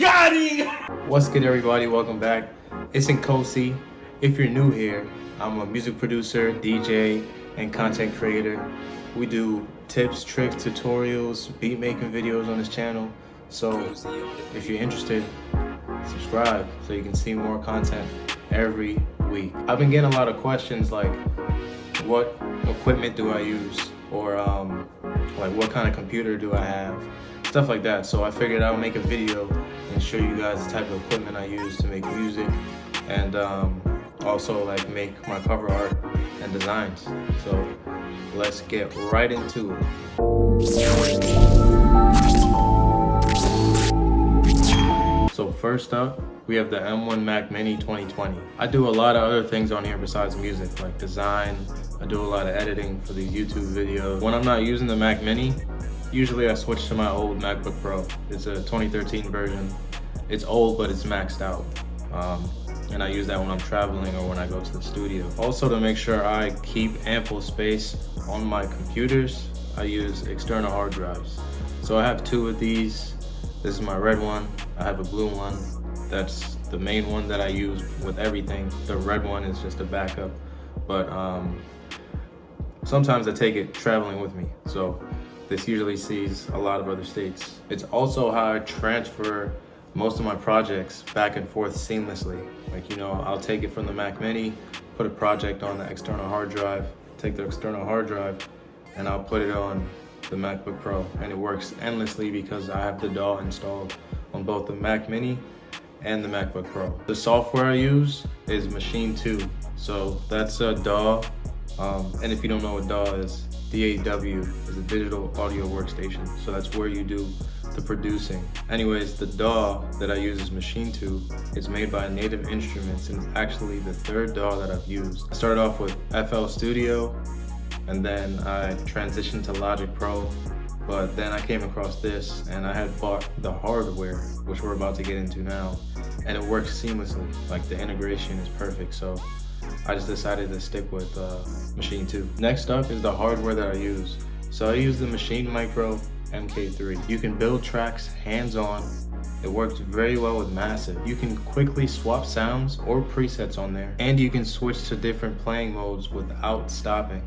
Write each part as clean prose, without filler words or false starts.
Got him! What's good, everybody? Welcome back. It's Nkosi. If you're new here, I'm a music producer, DJ, and content creator. We do tips, tricks, tutorials, beat making videos on this channel. So if you're interested, subscribe so you can see more content every week. I've been getting a lot of questions like, what equipment do I use? Or like, what kind of computer do I have? Stuff like that. So I figured I would make a video and show you guys the type of equipment I use to make music, and also like make my cover art and designs. So let's get right into it. So first up, we have the M1 Mac Mini 2020. I do a lot of other things on here besides music, like design. I do a lot of editing for these YouTube videos. When I'm not using the Mac Mini, usually I switch to my old MacBook Pro. It's a 2013 version. It's old, but it's maxed out. And I use that when I'm traveling or when I go to the studio. Also, to make sure I keep ample space on my computers, I use external hard drives. So I have two of these. This is my red one. I have a blue one. That's the main one that I use with everything. The red one is just a backup. But sometimes I take it traveling with me. So this usually sees a lot of other states. It's also how I transfer most of my projects back and forth seamlessly. Like, you know, I'll take it from the Mac Mini, put a project on the external hard drive, take the external hard drive, and I'll put it on the MacBook Pro. And it works endlessly because I have the DAW installed on both the Mac Mini and the MacBook Pro. The software I use is Machine 2. So that's a DAW. And if you don't know what DAW is, DAW is a digital audio workstation. So that's where you do the producing. Anyways, the DAW that I use is Machine 2. It's made by Native Instruments, and it's actually the third DAW that I've used. I started off with FL Studio, and then I transitioned to Logic Pro, but then I came across this, and I had bought the hardware, which we're about to get into now, and it works seamlessly. Like, the integration is perfect, so I just decided to stick with Machine 2. Next up is the hardware that I use. So I use the Machine Micro MK3. You can build tracks hands-on. It works very well with Massive. You can quickly swap sounds or presets on there, and you can switch to different playing modes without stopping.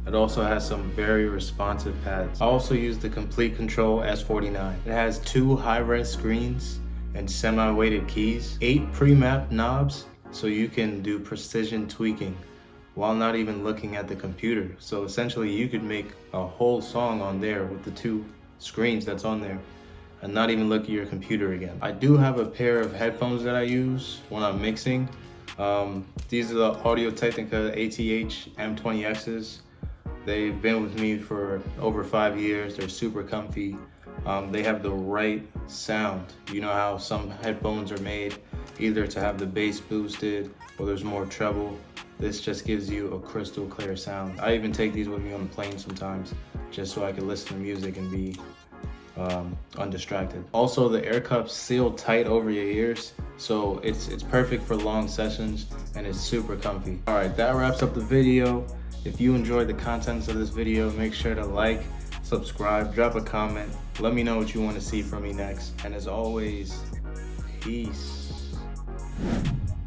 It also has some very responsive pads. I also use the complete Control S49. It has 2 high-res screens and semi-weighted keys, 8 pre-mapped knobs, so you can do precision tweaking while not even looking at the computer. So essentially you could make a whole song on there with the 2 screens that's on there and not even look at your computer again. I do have a pair of headphones that I use when I'm mixing. These are the Audio-Technica ATH M20Xs. They've been with me for over 5 years. They're super comfy. They have the right sound. You know how some headphones are made either to have the bass boosted or there's more treble. This just gives you a crystal clear sound. I even take these with me on the plane sometimes just so I can listen to music and be undistracted. Also, the air cups seal tight over your ears, so it's perfect for long sessions, and it's super comfy. All right, that wraps up the video. If you enjoyed the contents of this video, make sure to like, subscribe, drop a comment. Let me know what you want to see from me next. And as always, peace.